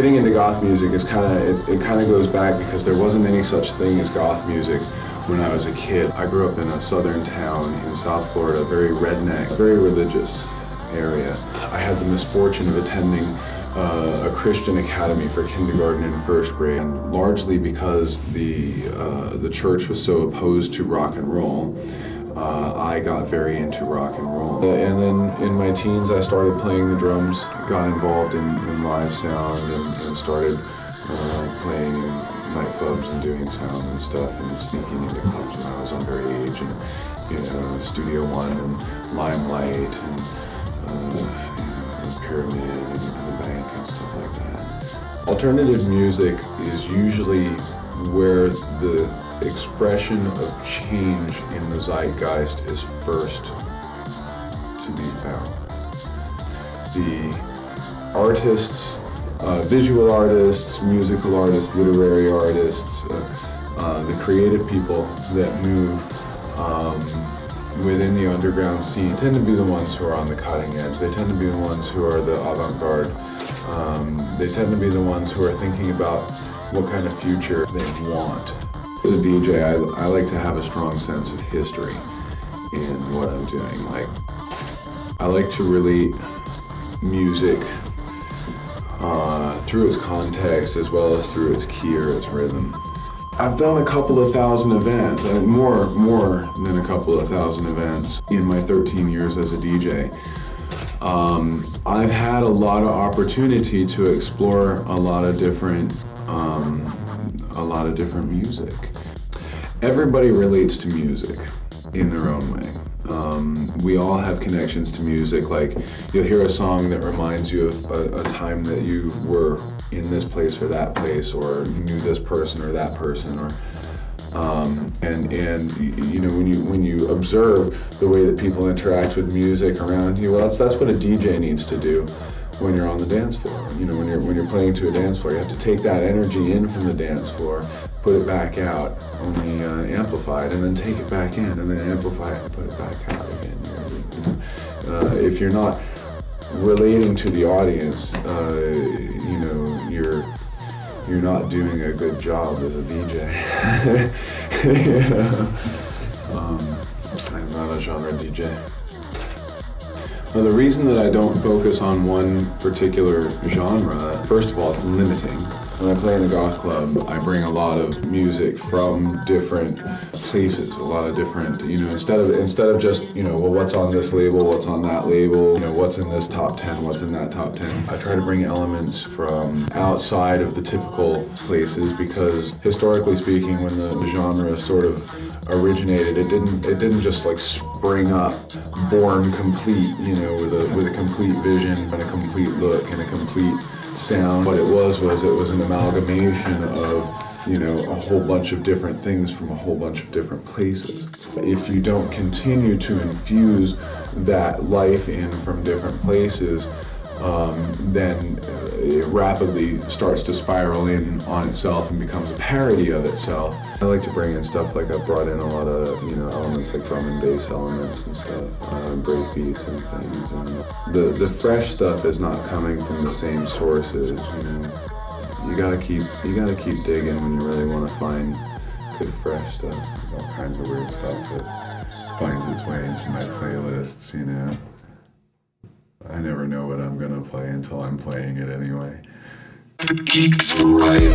getting into goth music is it kind of goes back because there wasn't any such thing as goth music when I was a kid. I grew up in a southern town in South Florida, very redneck, very religious area. I had the misfortune of attending a Christian academy for kindergarten and first grade, and largely because the church was so opposed to rock and roll, I got very into rock and roll. And then in my teens I started playing the drums, got involved in live sound, and started playing in nightclubs and doing sound and stuff, and sneaking into clubs when I was underage, and Studio One and Limelight and Pyramid and the Bank and stuff like that. Alternative music is usually where the expression of change in the zeitgeist is first to be found. The artists, visual artists, musical artists, literary artists, the creative people that move within the underground scene tend to be the ones who are on the cutting edge. They tend to be the ones who are the avant-garde. They tend to be the ones who are thinking about what kind of future they want. As a DJ, I like to have a strong sense of history in what I'm doing. Like, I like to relate music through its context as well as through its key or its rhythm. I've done a couple of thousand events, more than a couple of thousand events in my 13 years as a DJ. I've had a lot of opportunity to explore a lot of different music. Everybody relates to music in their own way. We all have connections to music. Like, you'll hear a song that reminds you of a time that you were in this place or that place, or knew this person or that person, or and you know, when you observe the way that people interact with music around you, well, that's what a DJ needs to do when you're on the dance floor. You know, when you're playing to a dance floor, you have to take that energy in from the dance floor, put it back out, only amplified, and then take it back in, and then amplify it and put it back out again. If you're not relating to the audience, you know, you're not doing a good job as a DJ. You know? I'm not a genre DJ. Now, the reason that I don't focus on one particular genre, first of all, it's limiting. When I play in a goth club, I bring a lot of music from different places, a lot of different, you know, instead of just, you know, well, what's on this label, what's on that label, you know, what's in this top 10, what's in that top 10. I try to bring elements from outside of the typical places, because historically speaking, when the genre sort of originated, it didn't just like spring up, born complete, you know, with a complete vision and a complete look and a complete sound. What it was an amalgamation of, you know, a whole bunch of different things from a whole bunch of different places. If you don't continue to infuse that life in from different places, then it rapidly starts to spiral in on itself and becomes a parody of itself. I like to bring in stuff like I've brought in a lot of, you know, elements like drum and bass elements and stuff, break beats and things. And the fresh stuff is not coming from the same sources. You know, you gotta keep digging when you really want to find good fresh stuff. There's all kinds of weird stuff that finds its way into my playlists, you know. I never know what I'm gonna play until I'm playing it anyway. Geeks Riot.